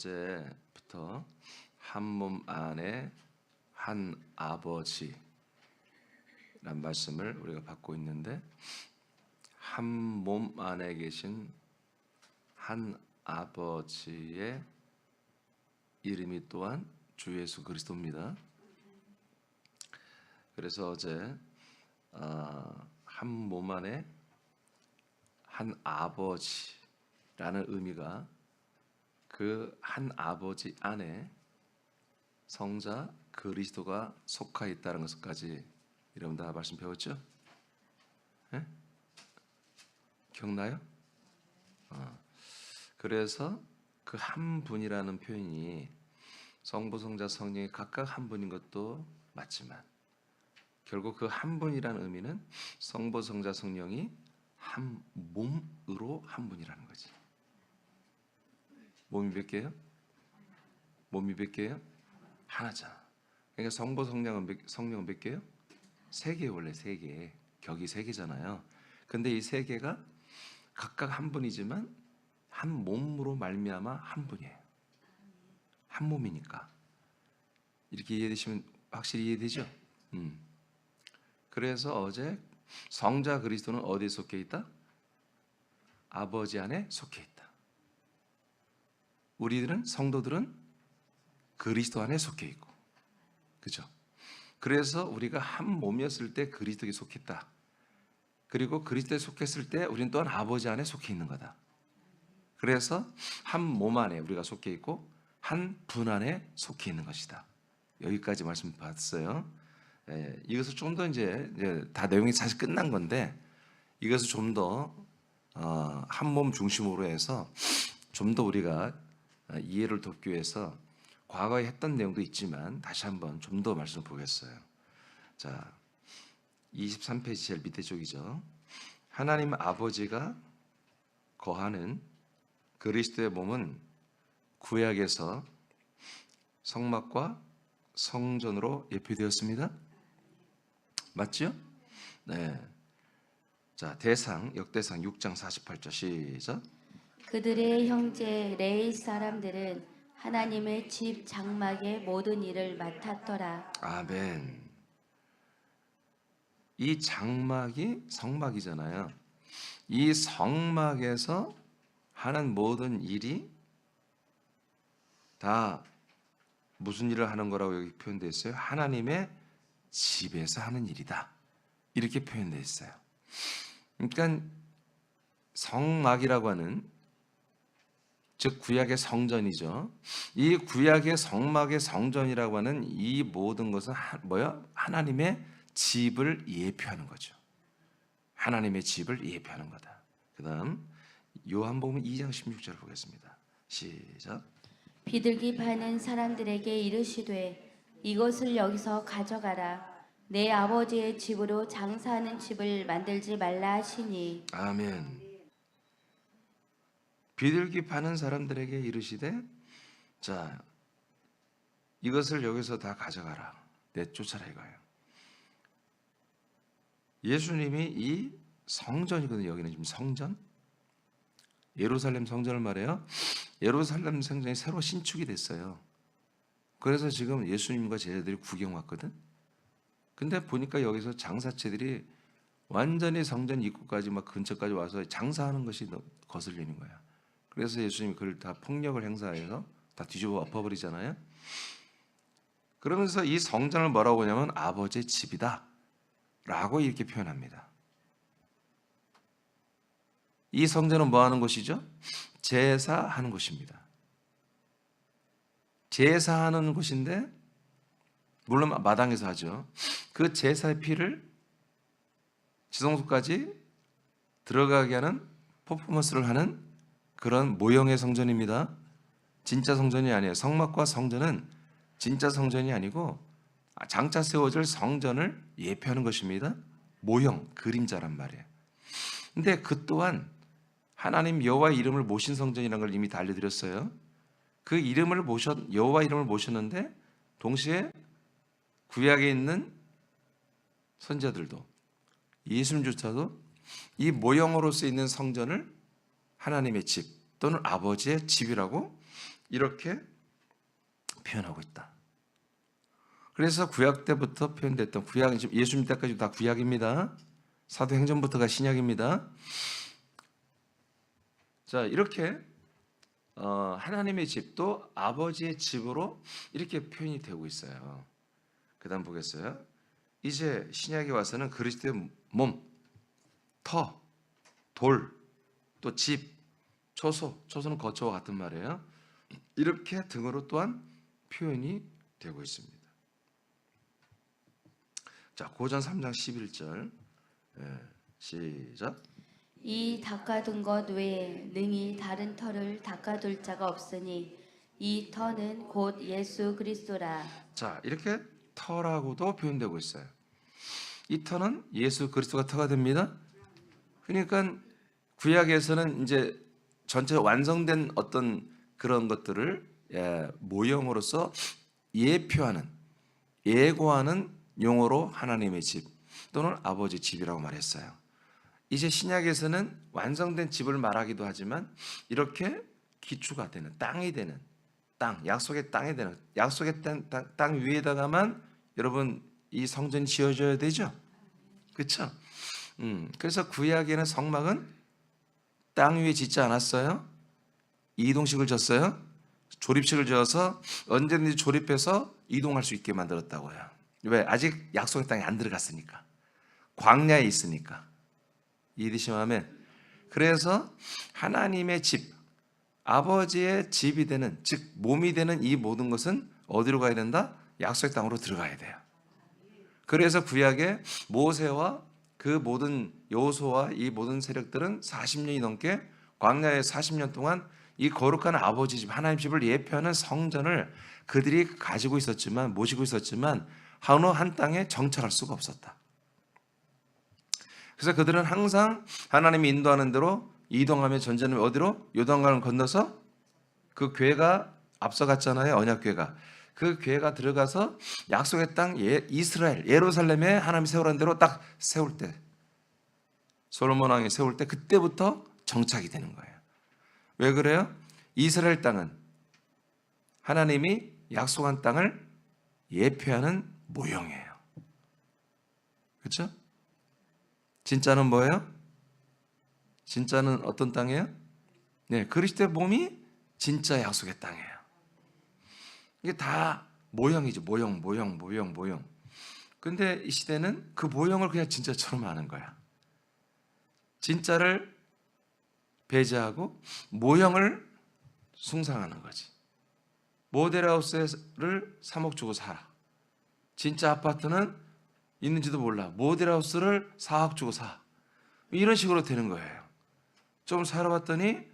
어제부터 한 몸 안에 한 아버지란 말씀을 우리가 받고 있는데, 한 몸 안에 계신 한 아버지의 이름이 또한 주 예수 그리스도입니다. 그래서 어제 한 몸 안에 한 아버지라는 의미가 그 한 아버지 안에 성자 그리스도가 속하 있다는 것까지 여러분 다 말씀 배웠죠? 네? 기억나요? 그래서 그 한 분이라는 표현이 성부, 성자, 성령이 각각 한 분인 것도 맞지만 결국 그 한 분이라는 의미는 성부, 성자, 성령이 한 몸으로 한 분이라는 거지. 몸이 몇 개예요? 몸이 몇 개예요? 하나잖아. 그러니까 성부, 성령은 몇 개예요? 세 개, 원래 세 개. 격이 세 개잖아요. 근데 이 세 개가 각각 한 분이지만 한 몸으로 말미암아 한 분이에요. 한 몸이니까. 이렇게 이해되시면 확실히 이해되죠? 그래서 어제 성자 그리스도는 어디에 속해 있다? 아버지 안에 속해 있다. 우리들은 성도들은 그리스도 안에 속해 있고, 그죠? 그래서 우리가 한 몸이었을 때 그리스도에 속했다. 그리고 그리스도에 속했을 때 우리는 또한 아버지 안에 속해 있는 거다. 그래서 한 몸 안에 우리가 속해 있고 한 분 안에 속해 있는 것이다. 여기까지 말씀 받았어요. 이것을 좀 더 이제 다 내용이 사실 끝난 건데, 이것을 좀 더 한 몸 중심으로 해서 좀 더 우리가 이해를 돕기 위해서 과거에 했던 내용도 있지만 다시 한번 좀 더 말씀을 보겠어요. 자, 23페이지 제일 밑에 쪽이죠. 하나님 아버지가 거하는 그리스도의 몸은 구약에서 성막과 성전으로 예표되었습니다. 맞죠? 네. 자, 역대상 6장 48절 시작. 그들의 형제 레위 사람들은 하나님의 집 장막의 모든 일을 맡았더라. 아멘. 이 장막이 성막이잖아요. 이 성막에서 하는 모든 일이 다 무슨 일을 하는 거라고 여기 표현되어 있어요? 하나님의 집에서 하는 일이다. 이렇게 표현되어 있어요. 그러니까 성막이라고 하는, 즉 구약의 성전이죠. 이 구약의 성막의 성전이라고 하는 이 모든 것은 뭐야? 하나님의 집을 예표하는 거죠. 하나님의 집을 예표하는 거다. 그 다음 요한복음 2장 16절 보겠습니다. 시작. 비둘기 파는 사람들에게 이르시되 이것을 여기서 가져가라. 내 아버지의 집으로 장사하는 집을 만들지 말라 하시니. 아멘. 비둘기 파는 사람들에게 이르시되, 자, 이것을 여기서 다 가져가라. 내쫓아라 이거예요. 예수님이 이 성전이거든요. 여기는 지금 성전, 예루살렘 성전을 말해요. 예루살렘 성전이 새로 신축이 됐어요. 그래서 지금 예수님과 제자들이 구경 왔거든. 근데 보니까 여기서 장사체들이 완전히 성전 입구까지 막 근처까지 와서 장사하는 것이 거슬리는 거야. 그래서 예수님이 그걸 다 폭력을 행사해서 다 뒤집어 엎어버리잖아요. 그러면서 이 성전을 뭐라고 하냐면 아버지의 집이다 라고 이렇게 표현합니다. 이 성전은 뭐 하는 곳이죠? 제사하는 곳입니다. 제사하는 곳인데, 물론 마당에서 하죠. 그 제사의 피를 지성소까지 들어가게 하는 퍼포먼스를 하는 그런 모형의 성전입니다. 진짜 성전이 아니에요. 성막과 성전은 진짜 성전이 아니고 장차 세워질 성전을 예표하는 것입니다. 모형, 그림자란 말이에요. 근데 그 또한 하나님 여호와의 이름을 모신 성전이라는 걸 이미 다 알려드렸어요. 그 여호와 이름을 모셨는데 동시에 구약에 있는 선지자들도, 예수님조차도 이 모형으로서 있는 성전을 하나님의 집 또는 아버지의 집이라고 이렇게 표현하고 있다. 그래서 구약 때부터 표현됐던 구약, 지금 예수님 때까지 다 구약입니다. 사도행전부터가 신약입니다. 자, 이렇게 하나님의 집도 아버지의 집으로 이렇게 표현이 되고 있어요. 그다음 보겠어요. 이제 신약에 와서는 그리스도의 몸, 터, 돌, 또 집, 초소는 거처와 같은 말이에요. 이렇게 등으로 또한 표현이 되고 있습니다. 자, 고전 3장 11절 시작. 이 닦아둔 것 외에 능히 다른 터를 닦아둘 자가 없으니 이 터는 곧 예수 그리스도라. 자, 이렇게 터라고도 표현되고 있어요. 이 터는 예수 그리스도가 터가 됩니다. 그러니까 구약에서는 이제 전체 완성된 어떤 그런 것들을 모형으로서 예표하는, 예고하는 용어로 하나님의 집 또는 아버지 집이라고 말했어요. 이제 신약에서는 완성된 집을 말하기도 하지만 이렇게 기초가 되는, 땅이 되는, 약속의 땅이 되는, 약속의 땅 위에다가만 여러분 이 성전이 지어져야 되죠. 그렇죠? 그래서 구약에는 성막은 땅 위에 짓지 않았어요. 이동식을 졌어요. 조립식을 지어서 언제든지 조립해서 이동할 수 있게 만들었다고요. 왜? 아직 약속의 땅에 안 들어갔으니까. 광야에 있으니까. 이해되시면 아멘. 그래서 하나님의 집, 아버지의 집이 되는, 즉 몸이 되는 이 모든 것은 어디로 가야 된다? 약속의 땅으로 들어가야 돼요. 그래서 구약에 모세와 그 모든 여호수아와 이 모든 세력들은 40년이 넘게 광야에 40년 동안 이 거룩한 아버지 집, 하나님 집을 예표하는 성전을 그들이 가지고 있었지만, 모시고 있었지만 어느 한 땅에 정착할 수가 없었다. 그래서 그들은 항상 하나님이 인도하는 대로 이동하며 전쟁을 어디로? 요단강을 건너서 그 궤가 앞서갔잖아요. 언약궤가. 그 궤가 들어가서 약속의 땅 이스라엘, 예루살렘에 하나님이 세우라는 대로 딱 세울 때, 솔로몬 왕이 세울 때 그때부터 정착이 되는 거예요. 왜 그래요? 이스라엘 땅은 하나님이 약속한 땅을 예표하는 모형이에요. 그렇죠? 진짜는 뭐예요? 진짜는 어떤 땅이에요? 네, 그리스도의 몸이 진짜 약속의 땅이에요. 이게 다 모형이죠. 모형. 근데 이 시대는 그 모형을 그냥 진짜처럼 하는 거야. 진짜를 배제하고 모형을 숭상하는 거지. 모델하우스를 3억 주고 살아. 진짜 아파트는 있는지도 몰라. 모델하우스를 4억 주고 사. 이런 식으로 되는 거예요. 좀 살아봤더니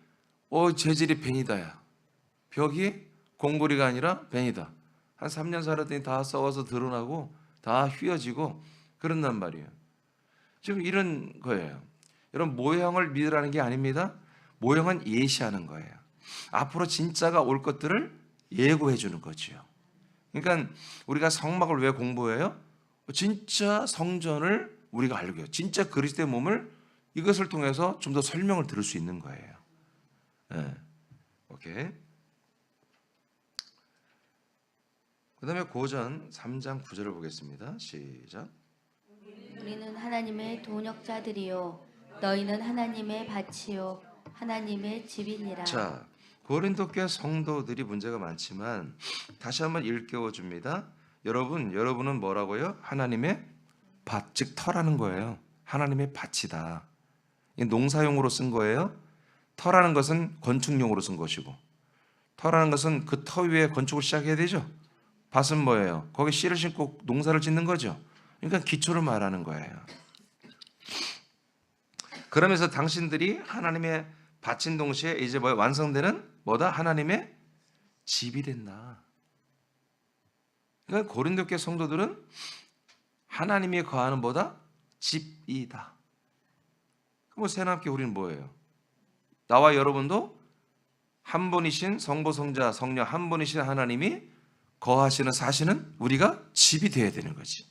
재질이 벤이다야. 벽이 공구리가 아니라 벤이다. 한 3년 살았더니 다 썩어서 드러나고 다 휘어지고 그런단 말이에요. 지금 이런 거예요. 여러분, 모형을 믿으라는 게 아닙니다. 모형은 예시하는 거예요. 앞으로 진짜가 올 것들을 예고해 주는 거지요. 그러니까 우리가 성막을 왜 공부해요? 진짜 성전을 우리가 알게 해요. 진짜 그리스도의 몸을 이것을 통해서 좀 더 설명을 들을 수 있는 거예요. 네. 오케이. 그 다음에 고전 3장 9절을 보겠습니다. 시작. 우리는 하나님의 동역자들이요 너희는 하나님의 밭이요 하나님의 집이니라. 자, 고린도 교회 성도들이 문제가 많지만 다시 한번 일깨워 줍니다. 여러분은 뭐라고요? 하나님의 밭, 즉 터라는 거예요. 하나님의 밭이다. 이 농사용으로 쓴 거예요. 터라는 것은 건축용으로 쓴 것이고, 터라는 것은 그 터 위에 건축을 시작해야 되죠. 밭은 뭐예요? 거기 씨를 심고 농사를 짓는 거죠. 그러니까 기초를 말하는 거예요. 그러면서 당신들이 하나님의 밭인 동시에 이제 완성되는 뭐다? 하나님의 집이 된다. 그러니까 고린도 교회 성도들은 하나님이 거하는 뭐다? 집이다. 그럼 새롭게 우리는 뭐예요? 나와 여러분도 한 분이신 성부, 성자, 성령 한 분이신 하나님이 거하시는 사시는 우리가 집이 되어야 되는 거지.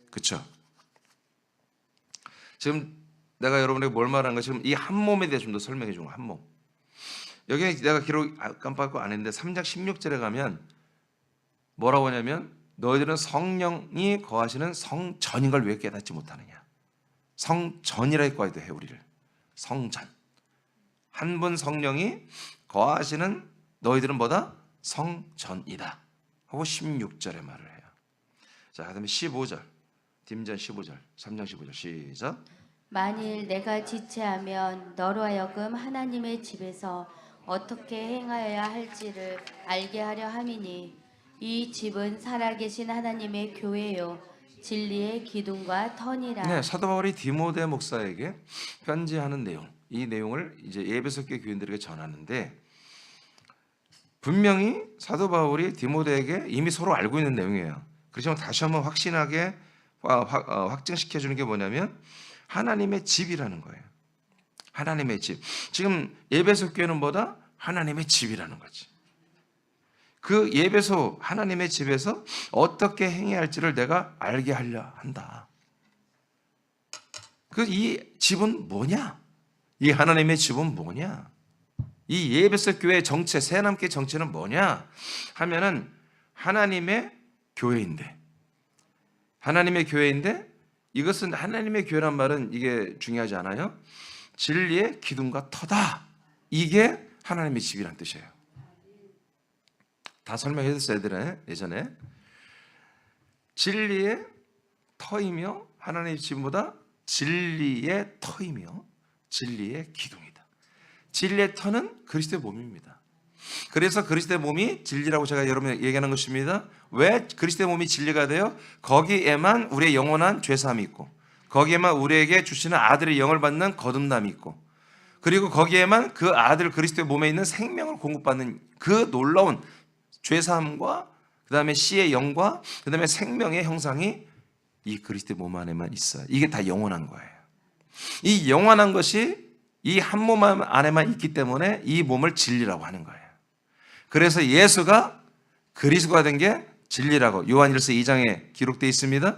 그렇죠? 지금 내가 여러분에게 뭘 말하는 가 지금 이 한 몸에 대해 좀 더 설명해 주는 거. 한 몸. 여기 내가 기록 깜빡하고 안 했는데 3장 16절에 가면 뭐라고 하냐면 너희들은 성령이 거하시는 성전인 걸 왜 깨닫지 못하느냐. 성전이라 해도 해 우리를. 성전. 한 분 성령이 거하시는 너희들은 뭐다? 성전이다. 하고 16절에 말을 해요. 자, 그다음에 15절. 딤전 15절. 3장 15절 시작. 만일 내가 지체하면 너로 하여금 하나님의 집에서 어떻게 행하여야 할지를 알게 하려 함이니 이 집은 살아계신 하나님의 교회요 진리의 기둥과 터니라. 네, 사도 바울이 디모데 목사에게 편지하는 내용, 이 내용을 이제 에베소 교회 교인들에게 전하는데 분명히 사도 바울이 디모데에게 이미 서로 알고 있는 내용이에요. 그렇지만 다시 한번 확신하게 확증시켜 주는 게 뭐냐면 하나님의 집이라는 거예요. 하나님의 집. 지금 에베소 교회는 뭐다? 하나님의 집이라는 거지. 그 에베소 하나님의 집에서 어떻게 행해야 할지를 내가 알게 하려 한다. 그 이 집은 뭐냐? 이 하나님의 집은 뭐냐? 이 에베소 교회의 정체, 새하나님께 정체는 뭐냐? 하면은 하나님의 교회인데 이것은 하나님의 교회란 말은 이게 중요하지 않아요? 진리의 기둥과 터다. 이게 하나님의 집이란 뜻이에요. 다 설명해줬어요, 예전에. 진리의 터이며 하나님의 집보다 진리의 터이며 진리의 기둥이다. 진리의 터는 그리스도의 몸입니다. 그래서 그리스도의 몸이 진리라고 제가 여러분에게 얘기하는 것입니다. 왜 그리스도의 몸이 진리가 돼요? 거기에만 우리의 영원한 죄사함이 있고 거기에만 우리에게 주시는 아들의 영을 받는 거듭남이 있고 그리고 거기에만 그 아들 그리스도의 몸에 있는 생명을 공급받는 그 놀라운 죄사함과 그 다음에 씨의 영과 그 다음에 생명의 형상이 이 그리스도의 몸 안에만 있어요. 이게 다 영원한 거예요. 이 영원한 것이 이 한 몸 안에만 있기 때문에 이 몸을 진리라고 하는 거예요. 그래서 예수가 그리스도가 된 게 진리라고 요한일서 2장에 기록되어 있습니다.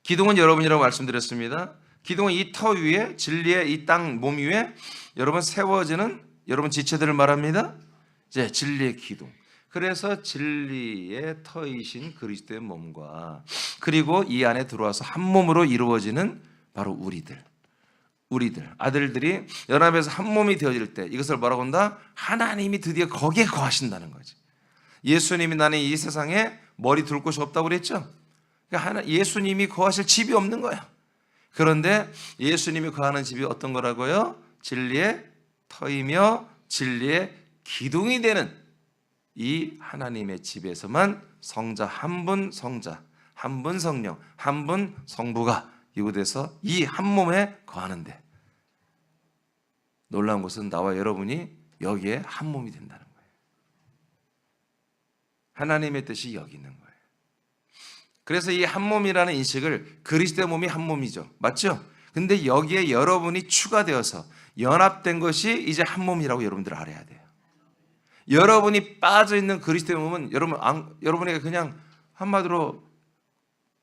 기둥은 여러분이라고 말씀드렸습니다. 기둥은 이 터 위에 진리의 이 땅 몸 위에 여러분 세워지는 여러분 지체들을 말합니다. 이제 진리의 기둥. 그래서 진리의 터이신 그리스도의 몸과 그리고 이 안에 들어와서 한 몸으로 이루어지는 바로 우리들 아들들이 연합해서 한 몸이 되어질 때 이것을 뭐라고 한다? 하나님이 드디어 거기에 거하신다는 거지. 예수님이 나는 이 세상에 머리 둘 곳이 없다고 그랬죠. 그러니까 예수님이 거하실 집이 없는 거야. 그런데 예수님이 거하는 집이 어떤 거라고요? 진리의 터이며 진리의 기둥이 되는 이 하나님의 집에서만 성자 한 분 성자, 한 분 성령, 한 분 성부가 이곳에서 이 한 몸에 거하는데 놀라운 것은 나와 여러분이 여기에 한 몸이 된다는 거예요. 하나님의 뜻이 여기 있는 거예요. 그래서 이 한 몸이라는 인식을 그리스도의 몸이 한 몸이죠. 맞죠? 근데 여기에 여러분이 추가되어서 연합된 것이 이제 한 몸이라고 여러분들 알아야 돼요. 여러분이 빠져있는 그리스도의 몸은 여러분에게 그냥 한마디로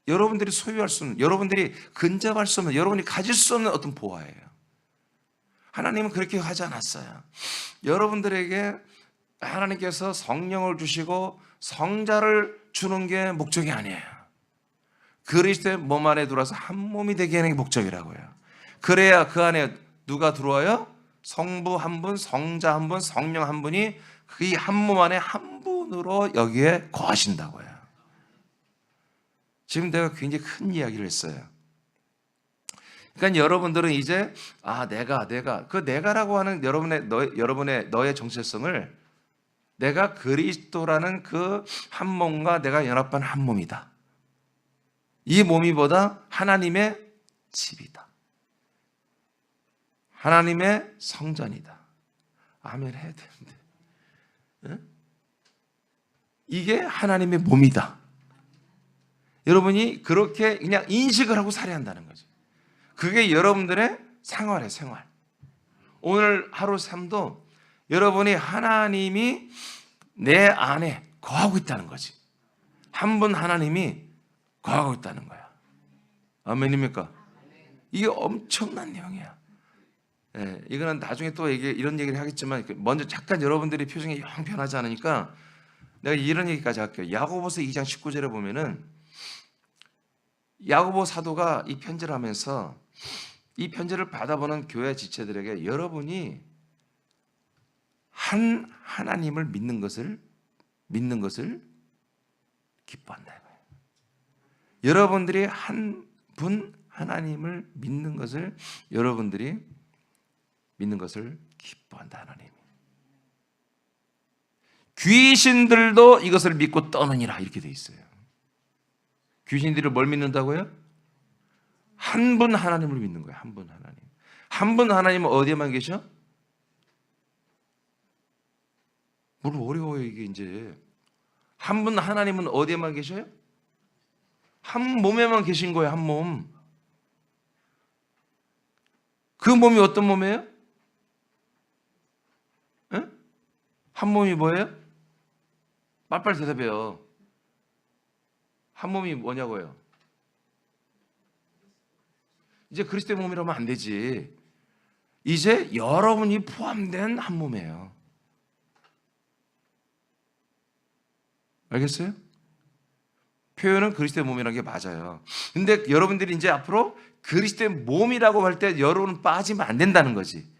여러분들이 소유할 수 없는, 여러분들이 근접할 수 없는, 여러분이 가질 수 없는 어떤 보화예요. 하나님은 그렇게 하지 않았어요. 여러분들에게 하나님께서 성령을 주시고 성자를 주는 게 목적이 아니에요. 그리스도의 몸 안에 들어와서 한 몸이 되게 하는 게 목적이라고요. 그래야 그 안에 누가 들어와요? 성부 한 분, 성자 한 분, 성령 한 분이 그 한 몸 안에 한 분으로 여기에 거하신다고요. 지금 내가 굉장히 큰 이야기를 했어요. 그러니까 여러분들은 이제 내가 그 내가라고 하는 너의 정체성을 내가 그리스도라는 그 한 몸과 내가 연합한 한 몸이다. 이 몸이보다 하나님의 집이다. 하나님의 성전이다. 아멘 해야 되는데. 이게 하나님의 몸이다. 여러분이 그렇게 그냥 인식을 하고 살아야 한다는 거죠. 그게 여러분들의 생활이에요, 생활. 오늘 하루 삶도 여러분이 하나님이 내 안에 거하고 있다는 거지. 한 분 하나님이 거하고 있다는 거야. 아멘입니까? 이게 엄청난 내용이야. 예, 이거는 나중에 또 이런 얘기를 하겠지만 먼저 잠깐 여러분들이 표정이 영 변하지 않으니까 내가 이런 얘기까지 할게요. 야고보서 2장 19절에 보면은 야고보 사도가 이 편지를 하면서 이 편지를 받아보는 교회 지체들에게 여러분이 한 하나님을 믿는 것을 기뻐한다 이거예요. 여러분들이 한 분 하나님을 믿는 것을 여러분들이 믿는 것을 기뻐한다 하나님. 귀신들도 이것을 믿고 떠느니라 이렇게 돼 있어요. 귀신들이 뭘 믿는다고요? 한 분 하나님을 믿는 거예요. 한 분 하나님. 한 분 하나님은 어디에만 계셔? 뭘 어려워요 이게 이제. 한 분 하나님은 어디에만 계셔요? 한 몸에만 계신 거예요. 한 몸. 그 몸이 어떤 몸이에요? 에? 한 몸이 뭐예요? 빨리빨리 대답해요. 한 몸이 뭐냐고요? 이제 그리스도의 몸이라면 안 되지. 이제 여러분이 포함된 한 몸이에요. 알겠어요? 표현은 그리스도의 몸이라는 게 맞아요. 근데 여러분들이 이제 앞으로 그리스도의 몸이라고 할 때 여러분은 빠지면 안 된다는 거지.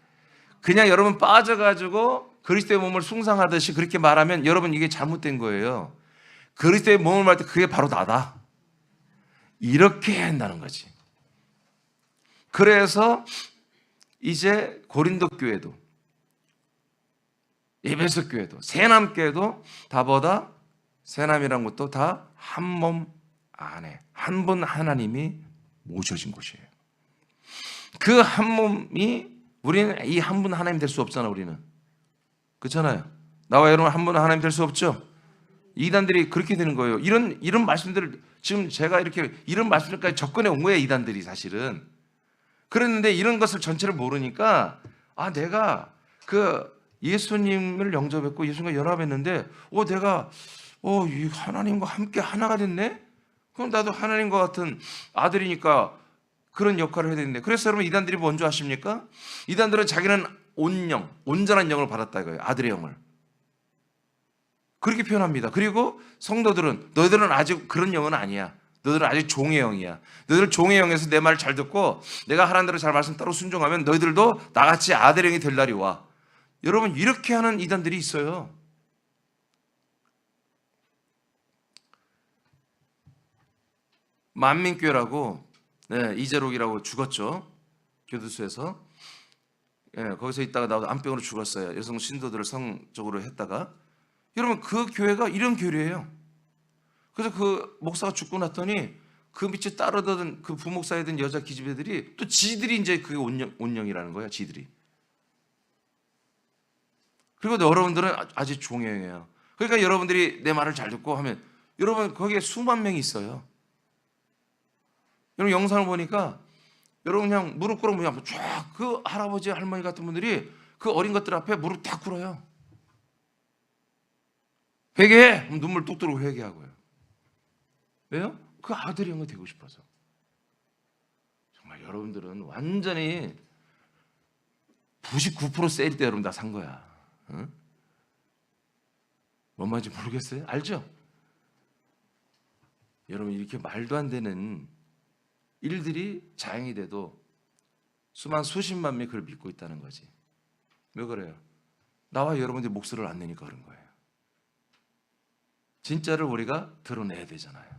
그냥 여러분 빠져가지고 그리스도의 몸을 숭상하듯이 그렇게 말하면 여러분 이게 잘못된 거예요. 그리스도의 몸을 말 때 그게 바로 나다. 이렇게 해야 한다는 거지. 그래서 이제 고린도 교회도 에베소 교회도 세남교회도 다보다 세남이란 것도 다 한 몸 안에 한 분 하나님이 모셔진 곳이에요. 그 한 몸이 우리는 이 한 분 하나님 될 수 없잖아. 우리는 그렇잖아요. 나와 여러분 한 분 하나님 될 수 없죠. 이단들이 그렇게 되는 거예요. 이런 말씀들을 지금 제가 이렇게 이런 말씀들까지 접근해 온 거예요. 이단들이 사실은 그랬는데 이런 것을 전체를 모르니까 내가 그 예수님을 영접했고 예수님과 연합했는데 내가 이 하나님과 함께 하나가 됐네? 그럼 나도 하나님과 같은 아들이니까 그런 역할을 해야 되는데 그래서 여러분 이단들이 뭔지 아십니까? 이단들은 자기는 온전한 영을 받았다 이거예요. 아들의 영을. 그렇게 표현합니다. 그리고 성도들은 너희들은 아직 그런 영은 아니야. 너희들은 아직 종의 영이야. 너희들 종의 영에서 내 말을 잘 듣고 내가 하라는 대로 잘 말씀 따로 순종하면 너희들도 나같이 아들의 영이 될 날이 와. 여러분 이렇게 하는 이단들이 있어요. 만민교회라고 이재록이라고 죽었죠. 교도소에서. 거기서 있다가 나도 암병으로 죽었어요. 여성 신도들을 성적으로 했다가. 여러분 그 교회가 이런 교회예요. 그래서 그 목사가 죽고 났더니 그 밑에 따르던 그 부목사에 든 여자 기집애들이 또 지들이 이제 그게 온영이라는 거야. 지들이. 그리고 여러분들은 아직 종영이에요. 그러니까 여러분들이 내 말을 잘 듣고 하면 여러분 거기에 수만 명이 있어요. 여러분 영상을 보니까 여러분 그냥 무릎 꿇어 그냥 쫙 그 할아버지 할머니 같은 분들이 그 어린 것들 앞에 무릎 다 꿇어요. 회개해! 그럼 눈물 뚝 들고 회개하고요. 왜요? 그 아들이 영이 되고 싶어서. 정말 여러분들은 완전히 99% 세일 때 여러분 다 산 거야. 응? 뭔 말인지 모르겠어요? 알죠? 여러분 이렇게 말도 안 되는 일들이 자행이 돼도 수십만 명이 그걸 믿고 있다는 거지. 왜 그래요? 나와 여러분들이 목소리를 안 내니까 그런 거예요. 진짜를 우리가 드러내야 되잖아요.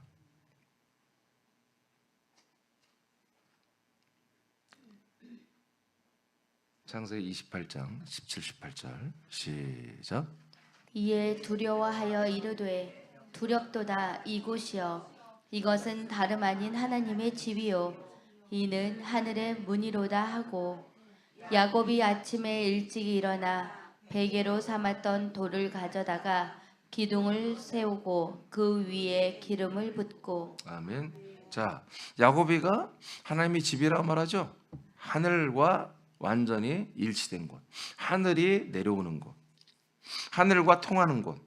창세기 28장 17, 18절 시작. 이에 두려워하여 이르되 두렵도다 이곳이여 이것은 다름 아닌 하나님의 집이요 이는 하늘의 문이로다 하고 야곱이 아침에 일찍 일어나 베개로 삼았던 돌을 가져다가 기둥을 세우고 그 위에 기름을 붓고. 아멘. 자, 야곱이가 하나님의 집이라고 말하죠. 하늘과 완전히 일치된 곳, 하늘이 내려오는 곳, 하늘과 통하는 곳.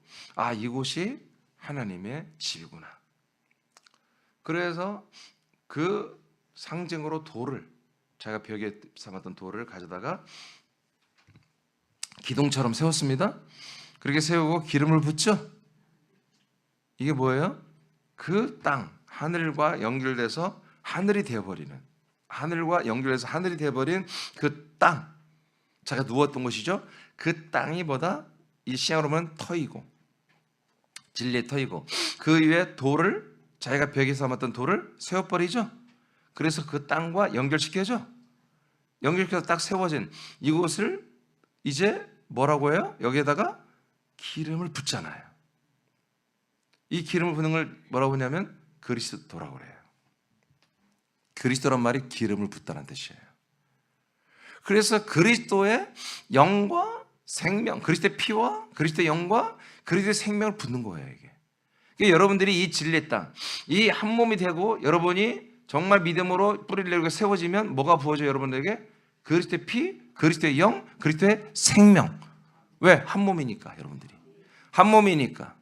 이곳이 하나님의 집이구나. 그래서 그 상징으로 돌을 자기가 벽에 삼았던 돌을 가져다가 기둥처럼 세웠습니다. 그렇게 세우고 기름을 붓죠. 이게 뭐예요? 그 땅, 하늘과 연결돼서 하늘이 되어버리는, 하늘과 연결해서 하늘이 되어버린 그 땅, 자기가 누웠던 곳이죠. 그 땅이 뭐다? 이 시향으로 보면 터이고, 진리의 터이고, 그 위에 돌을, 자기가 벽에 삼았던 돌을 세워버리죠. 그래서 그 땅과 연결시켜죠. 연결시켜서 딱 세워진 이곳을 이제 뭐라고 해요? 여기에다가 기름을 붓잖아요. 이 기름을 붓는 걸 뭐라고 하냐면 그리스도라고 그래요. 그리스도란 말이 기름을 붓다는 뜻이에요. 그래서 그리스도의 영과 생명, 그리스도의 피와 그리스도의 영과 그리스도의 생명을 붓는 거예요, 이게. 그러니까 여러분들이 이 진리의 땅, 이 한 몸이 되고 여러분이 정말 믿음으로 뿌리를 내리고 세워지면 뭐가 부어져요, 여러분들에게? 그리스도의 피, 그리스도의 영, 그리스도의 생명. 왜? 한 몸이니까, 여러분들이. 한 몸이니까.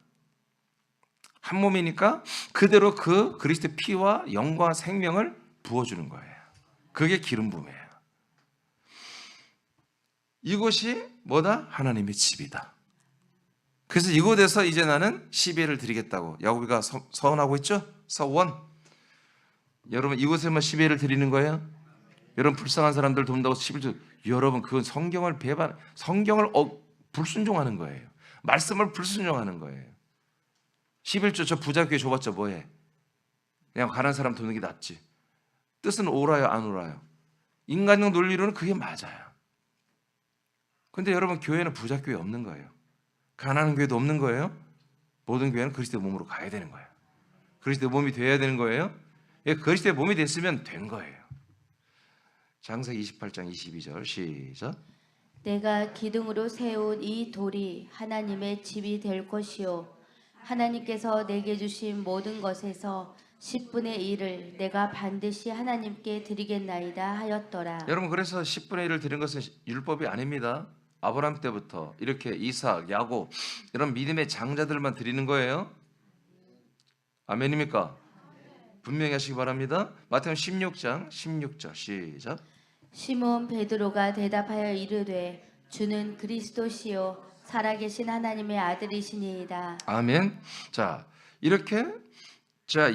한 몸이니까 그대로 그 그리스도의 피와 영과 생명을 부어주는 거예요. 그게 기름 부음이에요. 이곳이 뭐다? 하나님의 집이다. 그래서 이곳에서 이제 나는 시비를 드리겠다고 야고보가 서원하고 있죠? 서원. 여러분 이곳에만 시비를 드리는 거예요? 여러분 불쌍한 사람들 돕는다고 시비를 여러분 그건 성경을 배반, 성경을 불순종하는 거예요. 말씀을 불순종하는 거예요. 11조 저 부자교회 줘봤자 뭐해? 그냥 가난한 사람 돕는 게 낫지. 뜻은 옳아요, 안 옳아요? 인간적 논리로는 그게 맞아요. 근데 여러분 교회는 부자교회 없는 거예요. 가난한 교회도 없는 거예요. 모든 교회는 그리스도의 몸으로 가야 되는 거예요. 그리스도의 몸이 되어야 되는 거예요. 그리스도의 몸이 됐으면 된 거예요. 장세기 28장 22절 시작. 내가 기둥으로 세운 이 돌이 하나님의 집이 될 것이요 하나님께서 내게 주신 모든 것에서 10분의 1을 내가 반드시 하나님께 드리겠나이다 하였더라. 여러분 그래서 10분의 1을 드린 것은 율법이 아닙니다. 아브라함 때부터 이렇게 이삭, 야곱 이런 믿음의 장자들만 드리는 거예요. 아멘입니까? 분명히 하시기 바랍니다. 마태복음 16장 16절 시작. 시몬 베드로가 대답하여 이르되 주는 그리스도시요 살아계신 하나님의 아들이시니이다. 아멘. 자 이렇게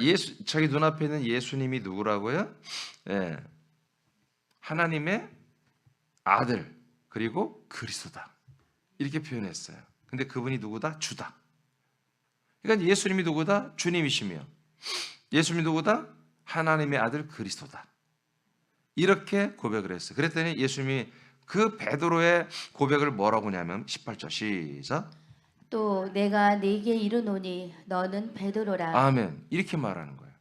예수 자기 눈앞에 있는 예수님이 누구라고요? 예, 하나님의 아들 그리고 그리스도다 이렇게 표현했어요. 근데 그분이 누구다? 주다. 그러니까 예수님이 누구다? 주님이시며 예수님이 누구다? 하나님의 아들 그리스도다. 이렇게 고백을 했어요. 그랬더니 예수님이 그 베드로의 고백을 뭐라고 하냐면 18절 시작. 또 내가 네게 이르노니 너는 베드로라. 아멘. 이렇게 말하는 거예요.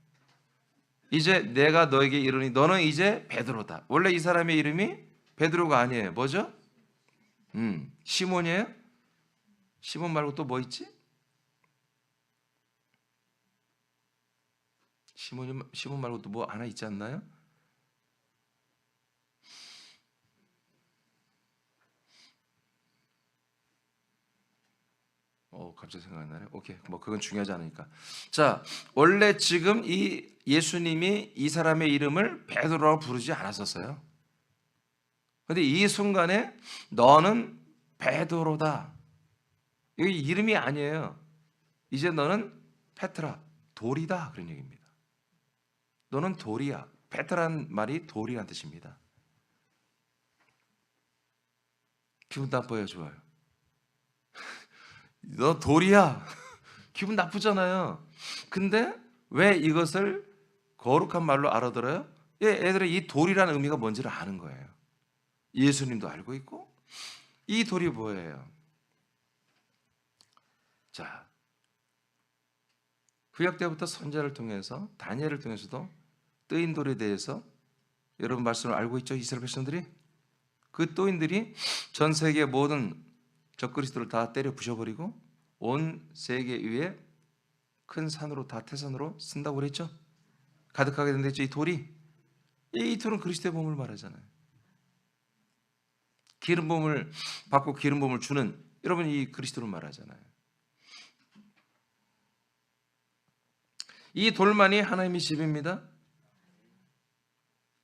이제 내가 너에게 이르니 너는 이제 베드로다. 원래 이 사람의 이름이 베드로가 아니에요. 뭐죠? 시몬이에요. 시몬 말고 또 뭐 있지? 시몬 말고 또 뭐 하나 있지 않나요? 갑자기 생각 안 나네. 오케이, 뭐 그건 중요하지 않으니까. 자, 원래 지금 이 예수님이 이 사람의 이름을 베드로라고 부르지 않았었어요. 근데 이 순간에 너는 베드로다. 이게 이름이 아니에요. 이제 너는 페트라, 돌이다 그런 얘기입니다. 너는 돌이야. 페트라는 말이 돌이란 뜻입니다. 기분 나빠요, 좋아요? 너 돌이야. 기분 나쁘잖아요. 근데 왜 이것을 거룩한 말로 알아들어요? 애들이 이 돌이라는 의미가 뭔지를 아는 거예요. 예수님도 알고 있고 이 돌이 뭐예요? 자, 구약 때부터 선지자를 통해서 다니엘을 통해서도 뜨인 돌에 대해서 여러분 말씀을 알고 있죠? 이스라엘 백성들이 그 또인들이 전 세계 모든 적그리스도를 다 때려 부셔버리고 온 세계 위에 큰 산으로 다 태산으로 쓴다고 그랬죠? 가득하게 된댔죠. 이 돌이. 이 돌은 그리스도의 몸을 말하잖아요. 기름 부음을 받고 기름 부음을 주는 여러분 이 그리스도를 말하잖아요. 이 돌만이 하나님의 집입니다.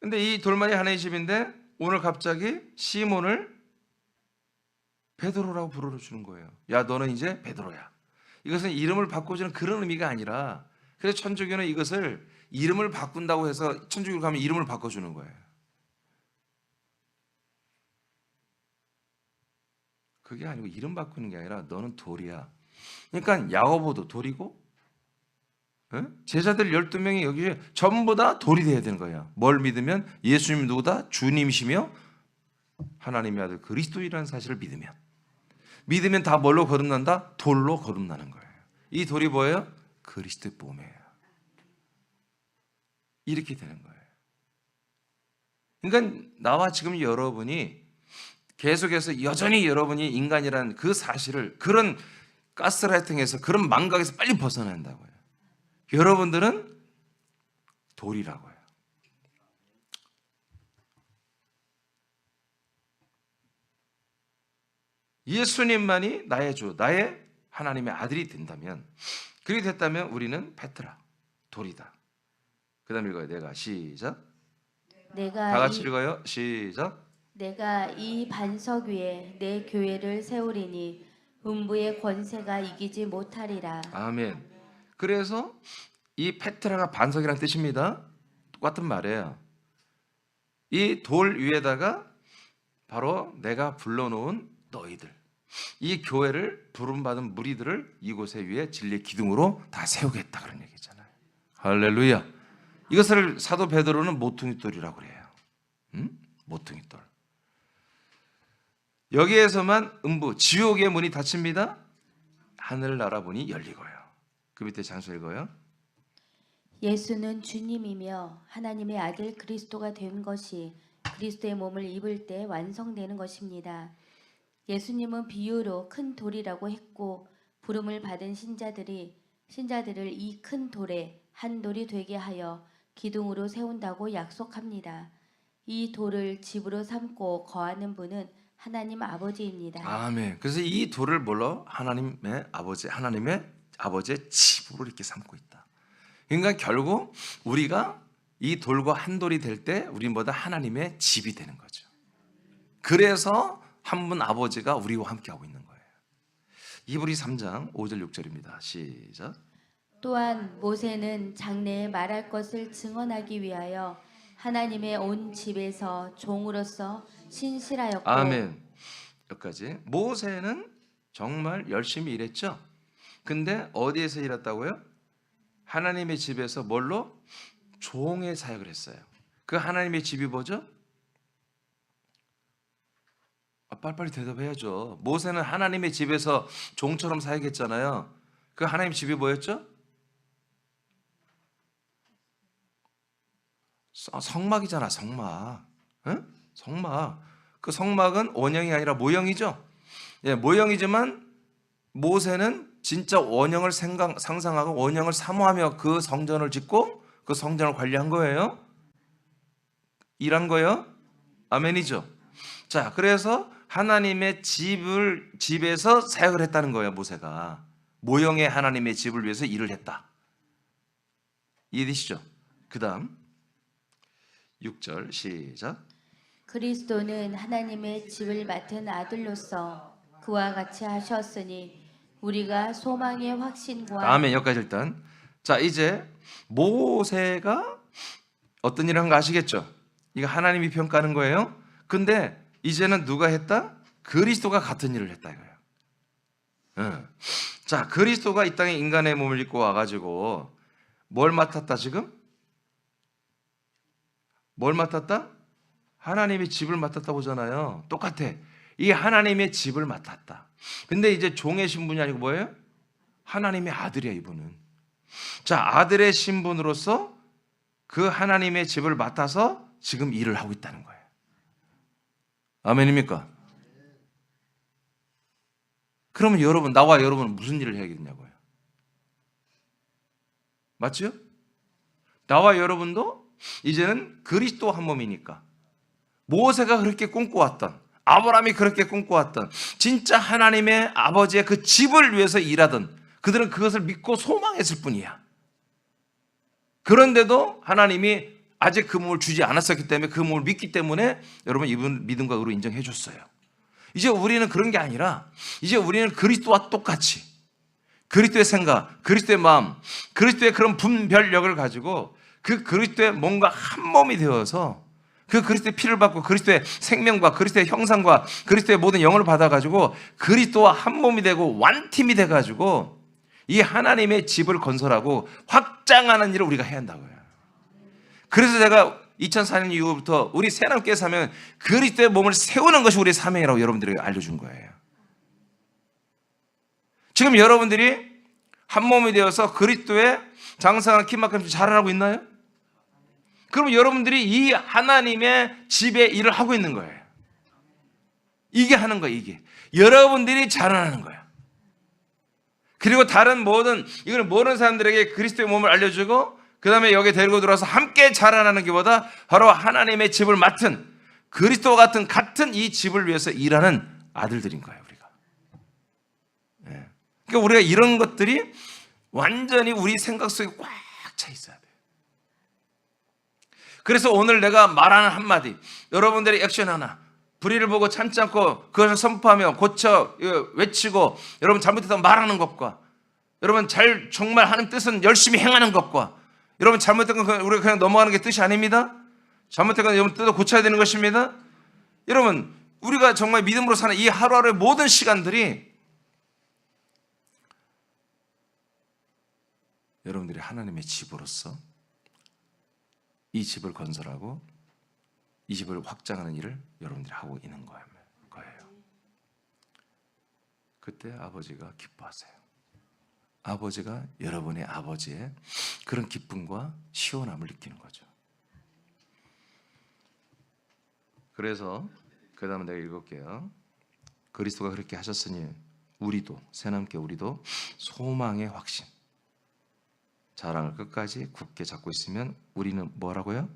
근데 이 돌만이 하나님의 집인데 오늘 갑자기 시몬을 베드로라고 불러주는 거예요. 야, 너는 이제 베드로야. 이것은 이름을 바꿔주는 그런 의미가 아니라, 그래서 천주교는 이것을 이름을 바꾼다고 해서 천주교 가면 이름을 바꿔주는 거예요. 그게 아니고 이름 바꾸는 게 아니라 너는 돌이야. 그러니까 야고보도 돌이고, 제자들 12명이 여기 전부 다 돌이 돼야 되는 거예요. 뭘 믿으면 예수님 누구다? 주님이시며 하나님의 아들 그리스도이라는 사실을 믿으면 다 뭘로 거듭난다? 돌로 거듭나는 거예요. 이 돌이 뭐예요? 그리스도의 몸이에요. 이렇게 되는 거예요. 그러니까 나와 지금 여러분이 계속해서 여전히 여러분이 인간이라는 그 사실을, 그런 가스라이팅에서, 그런 망각에서 빨리 벗어나야 한다고요. 여러분들은 돌이라고 해요. 예수님만이 나의 주, 나의 하나님의 아들이 된다면, 그렇게 됐다면 우리는 페트라, 돌이다. 그 다음 읽어요. 내가, 시작. 다 같이 읽어요. 시작. 내가 이 반석 위에 내 교회를 세우리니 음부의 권세가 이기지 못하리라. 아멘. 그래서 이 페트라가 반석이라는 뜻입니다. 똑같은 말이에요. 이 돌 위에다가 바로 내가 불러놓은 너희들, 이 교회를 부름받은 무리들을 이곳에 위에 진리의 기둥으로 다 세우겠다, 그런 얘기잖아요. 할렐루야. 이것을 사도 베드로는 모퉁이돌이라고 그래요. 모퉁이돌. 여기에서만 음부, 지옥의 문이 닫힙니다. 하늘나라 문이 열리고요. 그 밑에 장수 읽어요. 예수는 주님이며 하나님의 아들 그리스도가 된 것이 그리스도의 몸을 입을 때 완성되는 것입니다. 예수님은 비유로 큰 돌이라고 했고, 부름을 받은 신자들을 이 큰 돌에 한 돌이 되게 하여 기둥으로 세운다고 약속합니다. 이 돌을 집으로 삼고 거하는 분은 하나님 아버지입니다. 아멘. 그래서 이 돌을 뭘로? 하나님의 아버지의 집으로 이렇게 삼고 있다. 그러니까 결국 우리가 이 돌과 한 돌이 될 때 우리 모두 하나님의 집이 되는 거죠. 그래서 한 분 아버지가 우리와 함께 하고 있는 거예요. 이브리 3장 5절 6절입니다. 시작. 또한 모세는 장래에 말할 것을 증언하기 위하여 하나님의 온 집에서 종으로서 신실하였고. 아멘. 여기까지. 모세는 정말 열심히 일했죠. 근데 어디에서 일했다고요? 하나님의 집에서 뭘로? 종의 사역을 했어요. 그 하나님의 집이 뭐죠? 빨리빨리 대답해야죠. 모세는 하나님의 집에서 종처럼 사역했잖아요. 그 하나님 집이 뭐였죠? 성막이잖아, 성막. 응? 성막. 그 성막은 원형이 아니라 모형이죠. 예, 모형이지만 모세는 진짜 원형을 상상하고 원형을 사모하며 그 성전을 짓고 그 성전을 관리한 거예요. 일한 거예요. 아멘이죠. 자, 그래서 하나님의 집에서 사역을 했다는 거예요. 모세가 모형의 하나님의 집을 위해서 일을 했다. 이해되시죠? 그 다음 6절 시작. 그리스도는 하나님의 집을 맡은 아들로서 그와 같이 하셨으니 우리가 소망의 확신과. 아멘. 여기까지 일단. 자, 이제 모세가 어떤 일을 한 거 아시겠죠? 이거 하나님이 평가하는 거예요. 근데 이제는 누가 했다? 그리스도가 같은 일을 했다 이거예요. 자, 그리스도가 이 땅에 인간의 몸을 입고 와가지고 뭘 맡았다 지금? 뭘 맡았다? 하나님의 집을 맡았다 보잖아요. 똑같아. 이 하나님의 집을 맡았다. 근데 이제 종의 신분이 아니고 뭐예요? 하나님의 아들이야 이분은. 자, 아들의 신분으로서 그 하나님의 집을 맡아서 지금 일을 하고 있다는 거예요. 아멘입니까? 그러면 여러분, 나와 여러분은 무슨 일을 해야겠냐고요? 맞죠? 나와 여러분도 이제는 그리스도 한 몸이니까 모세가 그렇게 꿈꿔왔던, 아브라함이 그렇게 꿈꿔왔던 진짜 하나님의 아버지의 그 집을 위해서 일하던 그들은 그것을 믿고 소망했을 뿐이야. 그런데도 하나님이 아직 그 몸을 주지 않았었기 때문에 그 몸을 믿기 때문에 여러분 이분 믿음과 의로 인정해 줬어요. 이제 우리는 그런 게 아니라 이제 우리는 그리스도와 똑같이 그리스도의 생각, 그리스도의 마음, 그리스도의 그런 분별력을 가지고 그 그리스도의 몸과 한 몸이 되어서 그 그리스도의 피를 받고 그리스도의 생명과 그리스도의 형상과 그리스도의 모든 영을 받아가지고 그리스도와 한 몸이 되고 완팀이 돼가지고 이 하나님의 집을 건설하고 확장하는 일을 우리가 해야 한다고요. 그래서 제가 2004년 이후부터 우리 새남교회에서 하면 그리스도의 몸을 세우는 것이 우리의 사명이라고 여러분들에게 알려준 거예요. 지금 여러분들이 한 몸이 되어서 그리스도의 장성한 키만큼 자라나고 있나요? 그럼 여러분들이 이 하나님의 집의 일을 하고 있는 거예요. 이게 하는 거예요. 이게 여러분들이 자라나는 거예요. 그리고 다른 모든 이걸 모르는 사람들에게 그리스도의 몸을 알려주고 그 다음에 여기에 데리고 들어와서 함께 자라나는 것보다 바로 하나님의 집을 맡은 그리스도와 같은 이 집을 위해서 일하는 아들들인 거예요. 우리가. 그러니까 우리가 이런 것들이 완전히 우리 생각 속에 꽉 차 있어야 돼요. 그래서 오늘 내가 말하는 한마디, 여러분들의 액션 하나, 불의를 보고 참지 않고 그것을 선포하며 고쳐 외치고 여러분 잘못했다고 말하는 것과 여러분 정말 하나님 뜻은 열심히 행하는 것과 여러분 잘못된 건 우리가 그냥 넘어가는 게 뜻이 아닙니다. 잘못된 건 여러분 뜻을 고쳐야 되는 것입니다. 여러분 우리가 정말 믿음으로 사는 이 하루하루의 모든 시간들이 여러분들이 하나님의 집으로서 이 집을 건설하고 이 집을 확장하는 일을 여러분들이 하고 있는 거예요. 그때 아버지가 기뻐하세요. 아버지가 여러분의 아버지의 그런 기쁨과 시원함을 느끼는 거죠. 그래서 그 다음에 내가 읽을게요. 그리스도가 그렇게 하셨으니 우리도 새남교회 우리도 소망의 확신 자랑을 끝까지 굳게 잡고 있으면 우리는 뭐라고요?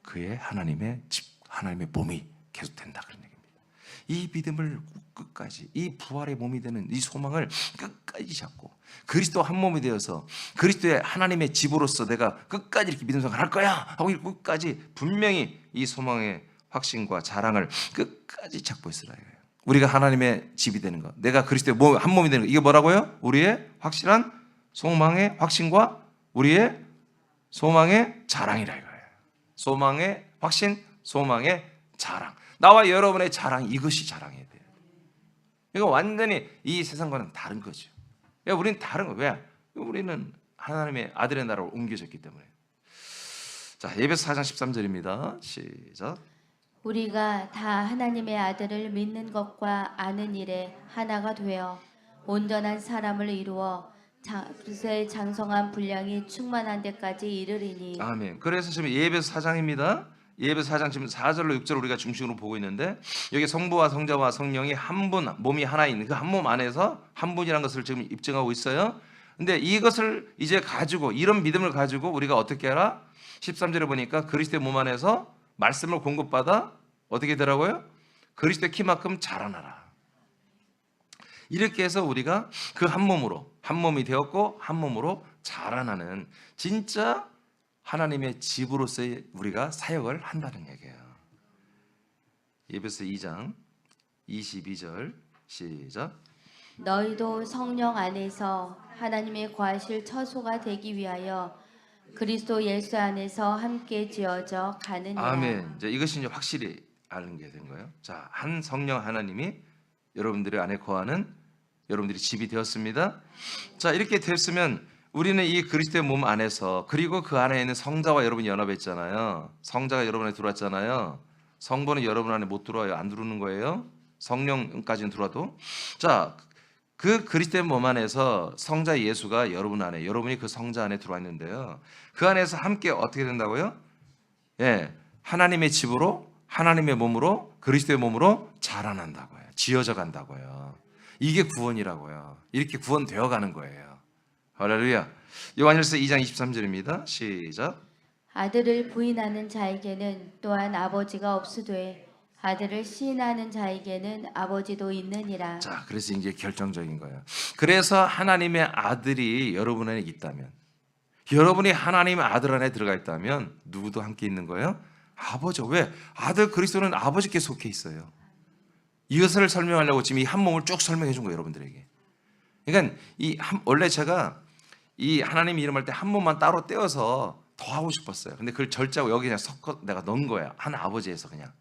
그의 하나님의 집, 하나님의 몸이 계속된다 그런 얘기입니다. 이 믿음을 끝까지 이 부활의 몸이 되는 이 소망을 끝까지 잡고 그리스도 한 몸이 되어서 그리스도의 하나님의 집으로서 내가 끝까지 이렇게 믿음 생활을 할 거야 하고 끝까지 분명히 이 소망의 확신과 자랑을 끝까지 잡고 있으라 이거예요. 우리가 하나님의 집이 되는 것, 내가 그리스도의 한 몸이 되는 것, 이게 뭐라고요? 우리의 확실한 소망의 확신과 우리의 소망의 자랑이라 이거예요. 소망의 확신, 소망의 자랑. 나와 여러분의 자랑, 이것이 자랑해야 돼요. 이거 완전히 이 세상과는 다른 거죠. 우리는 다른 거예요. 왜? 우리는 하나님의 아들의 나라로 옮겨졌기 때문에. 자, 에베소 4장 13절입니다. 시작. 우리가 다 하나님의 아들을 믿는 것과 아는 일에 하나가 되어 온전한 사람을 이루어 그리스도의 장성한 분량이 충만한 데까지 이르리니. 아멘. 그래서 지금 예배소 4장입니다. 예배소 4장 지금 4절로 6절 우리가 중심으로 보고 있는데 여기 성부와 성자와 성령이 한 분, 몸이 하나인 그 한 몸 안에서 한 분이라는 것을 지금 입증하고 있어요. 근데 이것을 이제 가지고 이런 믿음을 가지고 우리가 어떻게 하라? 13절에 보니까 그리스도의 몸 안에서 말씀을 공급받아 어떻게 되라고요? 그리스도의 키만큼 자라나라. 이렇게 해서 우리가 그 한 몸으로 한 몸이 되었고 한 몸으로 자라나는 진짜 하나님의 집으로서의 우리가 사역을 한다는 얘기예요. 에베소 2장 22절 시작. 너희도 성령 안에서 하나님의 거하실 처소가 되기 위하여 그리스도 예수 안에서 함께 지어져 가느니라. 아멘. 이제 이것이 이제 확실히 아는 게 된 거예요. 자, 한 성령 하나님이 여러분들의 안에 거하는 여러분들이 집이 되었습니다. 자, 이렇게 됐으면 우리는 이 그리스도의 몸 안에서 그리고 그 안에 있는 성자와 여러분이 연합했잖아요. 성자가 여러분 안에 들어왔잖아요. 성부는 여러분 안에 못 들어와요. 안 들어오는 거예요. 성령까지는 들어와도. 자, 그 그리스도의 몸 안에서 성자 예수가 여러분 안에, 여러분이 그 성자 안에 들어와 있는데요. 그 안에서 함께 어떻게 된다고요? 예, 하나님의 집으로, 하나님의 몸으로, 그리스도의 몸으로 자라난다고요. 지어져 간다고요. 이게 구원이라고요. 이렇게 구원되어 가는 거예요. 할렐루야. 요한일서 2장 23절입니다. 시작. 아들을 부인하는 자에게는 또한 아버지가 없으되 아들을 시인하는 자에게는 아버지도 있느니라. 자, 그래서 이제 결정적인 거예요. 그래서 하나님의 아들이 여러분 안에 있다면 여러분이 하나님의 아들 안에 들어가 있다면 누구도 함께 있는 거예요? 아버지요. 왜? 아들 그리스도는 아버지께 속해 있어요. 이것을 설명하려고 지금 이 한 몸을 쭉 설명해 준 거예요, 여러분들에게. 그러니까 원래 제가 이 하나님 이름 할 때 한 몸만 따로 떼어서 더 하고 싶었어요. 근데 그걸 절제하고 여기 그냥 섞어 내가 넣은 거야. 한 아버지에서 그냥.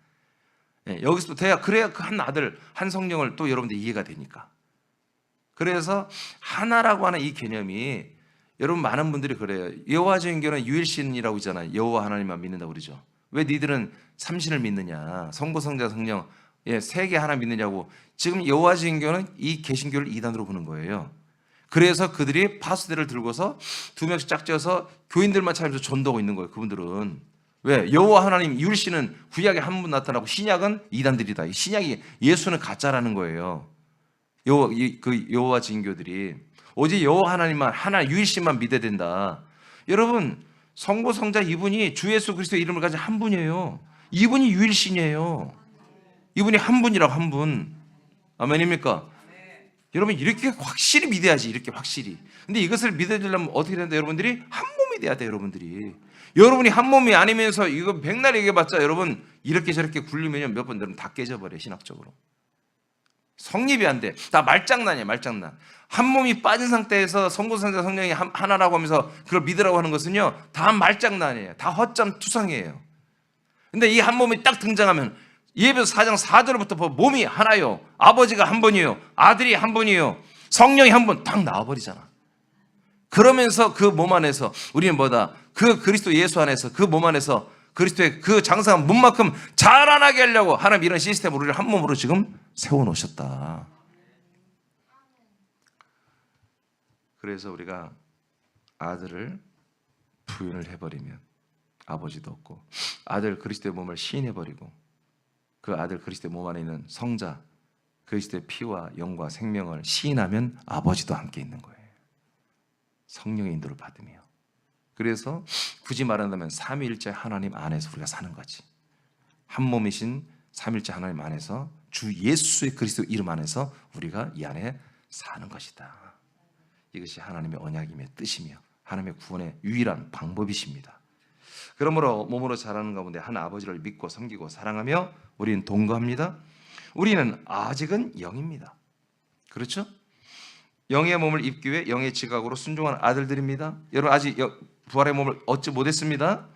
예, 여기서 돼야 그래야 그 한 아들, 한 성령을 또 여러분들 이해가 되니까. 그래서 하나라고 하는 이 개념이 여러분 많은 분들이 그래요. 여호와 증인교는 유일신이라고 있잖아요. 여호와 하나님만 믿는다고 그러죠. 왜 니들은 삼신을 믿느냐? 성부, 성자, 성령 세 개 하나 믿느냐고. 지금 여호와 증인교는 이 개신교를 이단으로 보는 거예요. 그래서 그들이 파수대를 들고서 2명씩 짝지어서 교인들만 찾으면서 전도하고 있는 거예요. 그분들은. 왜? 여호와 하나님 유일신은 구약에 한 분 나타나고 신약은 이단들이다. 신약이 예수는 가짜라는 거예요. 여호와 증인교들이 오직 여호와 하나님만 하나 유일신만 믿어야 된다. 여러분 성부 성자 이분이 주 예수 그리스도의 이름을 가진 한 분이에요. 이분이 유일신이에요. 이분이 한 분이라고 한 분. 아멘입니까? 여러분 이렇게 확실히 믿어야지. 이렇게 확실히. 근데 이것을 믿어주려면 어떻게 된다? 여러분들이 한 몸이 돼야 돼. 여러분이 한 몸이 아니면서 이거 백날 얘기해봤자 여러분 이렇게 저렇게 굴리면 몇 번들은 다 깨져버려요. 신학적으로. 성립이 안 돼. 다 말장난이에요. 말장난. 한 몸이 빠진 상태에서 성부, 성자, 성령이 하나라고 하면서 그걸 믿으라고 하는 것은요 다 말장난이에요. 다 헛잠 투성이에요. 근데 이 한 몸이 딱 등장하면 예배서 4장 4절부터 몸이 하나요. 아버지가 한 분이요. 아들이 한 분이요. 성령이 한 분 딱 나와버리잖아. 그러면서 그 몸 안에서 우리는 뭐다? 그 그리스도 예수 안에서 그 몸 안에서 그리스도의 그 장성한 몸만큼 자라나게 하려고 하나님 이런 시스템을 우리를 한 몸으로 지금 세워놓으셨다. 그래서 우리가 아들을 부인을 해버리면 아버지도 없고 아들 그리스도의 몸을 시인해버리고 그 아들 그리스도의 몸 안에 있는 성자 그리스도의 피와 영과 생명을 시인하면 아버지도 함께 있는 거예요. 성령의 인도를 받으며. 그래서 굳이 말한다면 삼위일체 하나님 안에서 우리가 사는 거지. 한 몸이신 삼위일체 하나님 안에서 주 예수의 그리스도 이름 안에서 우리가 이 안에 사는 것이다. 이것이 하나님의 언약임의 뜻이며 하나님의 구원의 유일한 방법이십니다. 그러므로 몸으로 자라는 가운데 한 아버지를 믿고 섬기고 사랑하며 우리는 동거합니다. 우리는 아직은 영입니다. 그렇죠? 영의 몸을 입기 위해 영의 지각으로 순종하는 아들들입니다. 여러분 아직 부활의 몸을 얻지 못했습니다.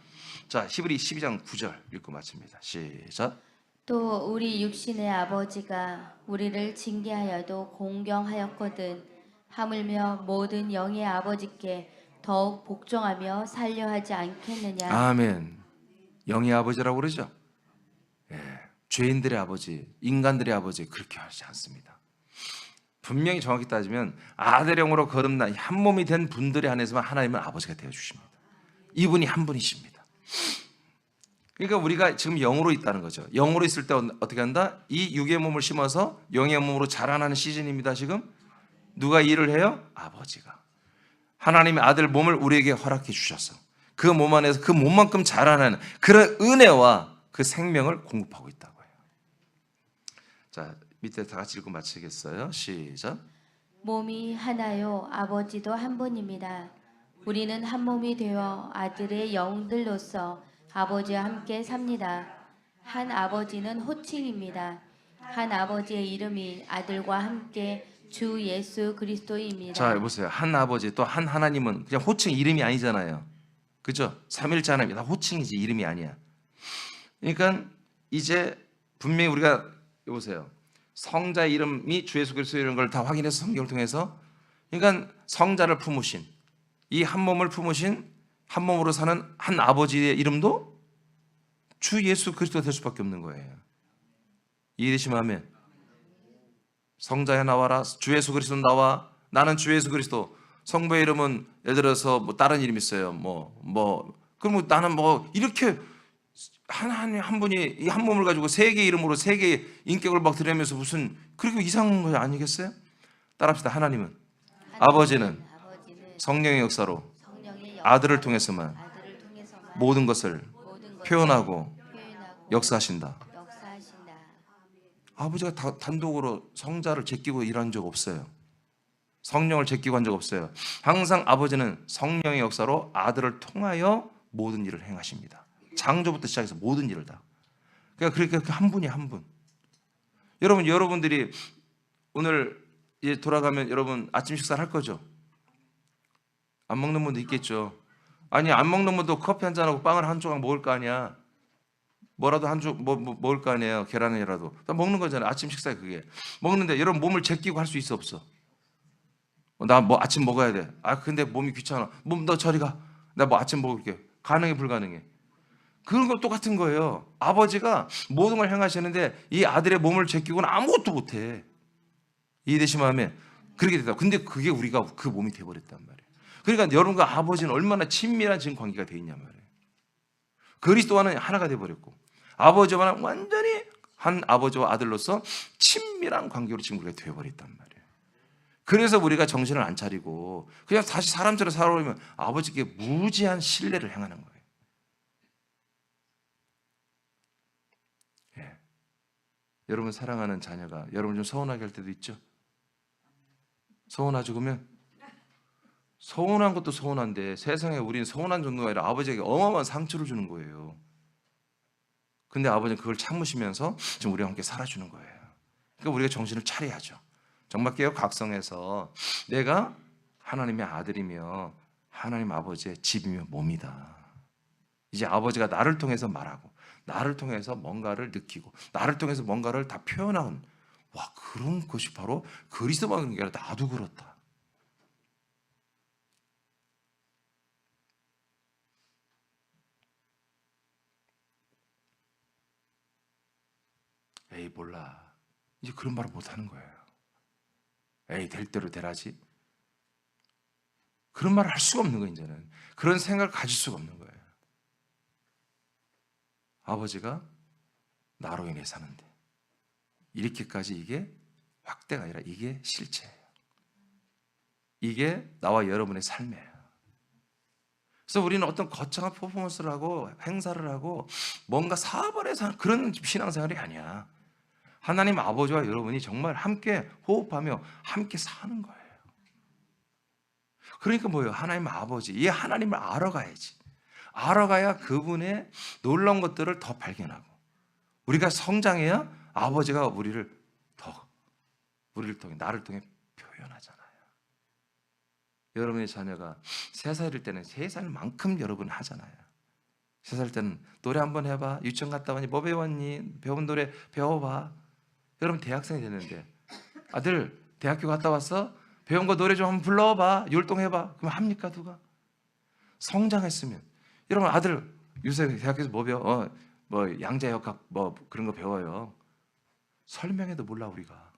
자, 히브리 12장 9절 읽고 마칩니다. 시작. 또 우리 육신의 아버지가 우리를 징계하여도 공경하였거든 하물며 모든 영의 아버지께 더욱 복종하며 살려 하지 않겠느냐. 아멘. 영의 아버지라고 그러죠. 죄인들의 아버지, 인간들의 아버지 그렇게 하지 않습니다. 분명히 정확히 따지면 아들의 영으로 거듭난 한 몸이 된 분들에 한해서만 하나님은 아버지가 되어주십니다. 이분이 한 분이십니다. 그러니까 우리가 지금 영으로 있다는 거죠. 영으로 있을 때 어떻게 한다? 이 육의 몸을 심어서 영의 몸으로 자라나는 시즌입니다. 지금 누가 일을 해요? 아버지가. 하나님의 아들 몸을 우리에게 허락해 주셔서 그 몸 안에서 그 몸만큼 자라나는 그런 은혜와 그 생명을 공급하고 있다고요. 자, 밑에 다 같이 읽고 마치겠어요. 시작. 몸이 하나요 아버지도 한 분입니다. 우리는 한 몸이 되어 아들의 영들로서 아버지와 함께 삽니다. 한 아버지는 호칭입니다. 한 아버지의 이름이 아들과 함께 주 예수 그리스도입니다. 자, 보세요. 한 아버지 또 한 하나님은 그냥 호칭 이름이 아니잖아요. 그죠? 삼일째 하나님 다 호칭이지 이름이 아니야. 그러니까 이제 분명히 우리가 보세요. 성자의 이름이 주 예수 그리스도 이런 걸 다 확인해서 성경을 통해서 그러니까 성자를 품으신 이 한 몸을 품으신 한 몸으로 사는 한 아버지의 이름도 주 예수 그리스도가 될 수밖에 없는 거예요. 이해되시면 아멘. 성자야 나와라. 주 예수 그리스도 나와. 나는 주 예수 그리스도. 성부의 이름은 예를 들어서 뭐 다른 이름 있어요. 그럼 나는 이렇게 하나님 한 분이 이 한 몸을 가지고 세 개의 이름으로 세 개의 인격을 막 드리면서 무슨 그렇게 이상한 거 아니겠어요? 따라합시다. 하나님은 아버지는 성령의 역사로 아들을 통해서만 모든 것을 표현하고 역사하신다. 아버지가 단독으로 성자를 제끼고 일한 적 없어요. 성령을 제끼고 한 적 없어요. 항상 아버지는 성령의 역사로 아들을 통하여 모든 일을 행하십니다. 창조부터 시작해서 모든 일을 다. 그러니까 한 분이 한 분. 여러분들이 오늘 이제 돌아가면 여러분 아침 식사를 할 거죠? 안 먹는 분도 있겠죠. 아니, 안 먹는 분도 커피 한 잔하고 빵을 한 조각 먹을 거 아니야. 뭐라도 한 조 먹을 거 아니에요. 계란이라도 다 먹는 거잖아요. 아침 식사에 그게 먹는데 여러분 몸을 제끼고 할 수 있어 없어? 나 뭐 아침 먹어야 돼. 아 근데 몸이 귀찮아. 몸 너 저리 가. 나 뭐 아침 먹을게. 가능해 불가능해? 그런 거 똑같은 거예요. 아버지가 모든 걸 행하시는데 이 아들의 몸을 제끼고는 아무것도 못해. 이해되시면 하면 그렇게 됐다. 근데 그게 우리가 그 몸이 돼버렸단 말이에요. 그러니까 여러분과 아버지는 얼마나 친밀한 지금 관계가 돼 있냔 말이에요. 그리스도와는 하나가 돼버렸고 아버지와는 완전히 한 아버지와 아들로서 친밀한 관계로 지금 우리가 되어버렸단 말이에요. 그래서 우리가 정신을 안 차리고 그냥 다시 사람처럼 살아오면 아버지께 무지한 신뢰를 행하는 거예요. 예. 여러분 사랑하는 자녀가 여러분 좀 서운하게 할 때도 있죠? 서운하죠 그러면? 서운한 것도 서운한데 세상에 우리는 서운한 정도가 아니라 아버지에게 어마어마한 상처를 주는 거예요. 근데 아버지는 그걸 참으시면서 지금 우리와 함께 살아주는 거예요. 그러니까 우리가 정신을 차려야죠. 정말 개혁 각성해서 내가 하나님의 아들이며 하나님 아버지의 집이며 몸이다. 이제 아버지가 나를 통해서 말하고 나를 통해서 뭔가를 느끼고 나를 통해서 뭔가를 다 표현하는 와 그런 것이 바로 그리스도만 그런 게 아니라 나도 그렇다. 에이 몰라. 이제 그런 말을 못하는 거예요. 에이 될 대로 되라지. 그런 말을 할 수가 없는 거예요. 이제는 그런 생각을 가질 수가 없는 거예요. 아버지가 나로 인해 사는데 이렇게까지 이게 확대가 아니라 이게 실체예요. 이게 나와 여러분의 삶이에요. 그래서 우리는 어떤 거창한 퍼포먼스를 하고 행사를 하고 뭔가 사업을 해서 하는 그런 신앙생활이 아니야. 하나님 아버지와 여러분이 정말 함께 호흡하며 함께 사는 거예요. 그러니까 뭐예요? 하나님 아버지, 이 하나님을 알아가야지. 알아가야 그분의 놀라운 것들을 더 발견하고 우리가 성장해야 아버지가 우리를 통해 나를 통해 표현하잖아요. 여러분의 자녀가 3살일 때는 3살만큼 여러분 하잖아요. 3살 때는 노래 한번 해봐. 유치원 갔다 왔니? 뭐 배웠니? 배운 노래 배워봐. 여러분 대학생이 됐는데 아들 대학교 갔다 왔어? 배운 거 노래 좀 한번 불러봐. 율동해봐. 그럼 합니까 누가? 성장했으면 여러분 아들 요새 대학교에서 뭐 배워? 뭐 양자역학 뭐 그런 거 배워요. 설명해도 몰라 우리가.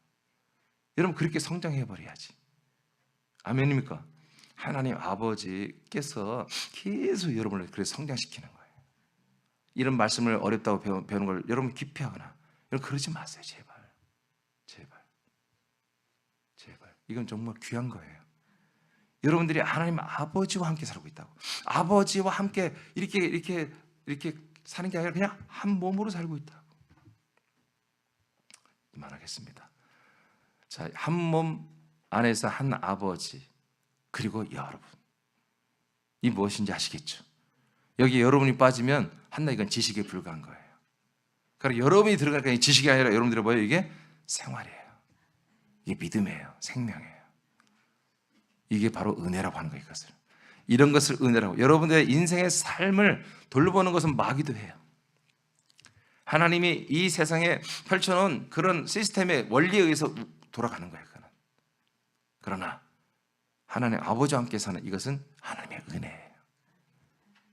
여러분 그렇게 성장해버려야지. 아멘입니까? 하나님 아버지께서 계속 여러분을 그래서 성장시키는 거예요. 이런 말씀을 어렵다고 배우는 걸 여러분 기피하거나 여러분 그러지 마세요. 제발. 이건 정말 귀한 거예요. 여러분들이 하나님 아버지와 함께 살고 있다고. 아버지와 함께 이렇게 사는 게 아니라 그냥 한 몸으로 살고 있다고. 그만하겠습니다. 자, 한 몸 안에서 한 아버지 그리고 여러분. 이 무엇인지 아시겠죠? 여기 여러분이 빠지면 한나 이건 지식에 불과한 거예요. 그러니까 여러분이 들어가니까 지식이 아니라 여러분들이 뭐예요? 이게 생활이에요. 이게 믿음이에요. 생명이에요. 이게 바로 은혜라고 하는 거예요. 이것을. 이런 것을 은혜라고. 여러분들의 인생의 삶을 돌보는 것은 마귀도 해요. 하나님이 이 세상에 펼쳐놓은 그런 시스템의 원리에 의해서 돌아가는 거예요. 그거는. 그러나 하나님 아버지와 함께 사는 이것은 하나님의 은혜예요.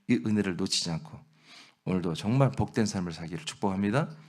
이 은혜를 놓치지 않고 오늘도 정말 복된 삶을 살기를 축복합니다.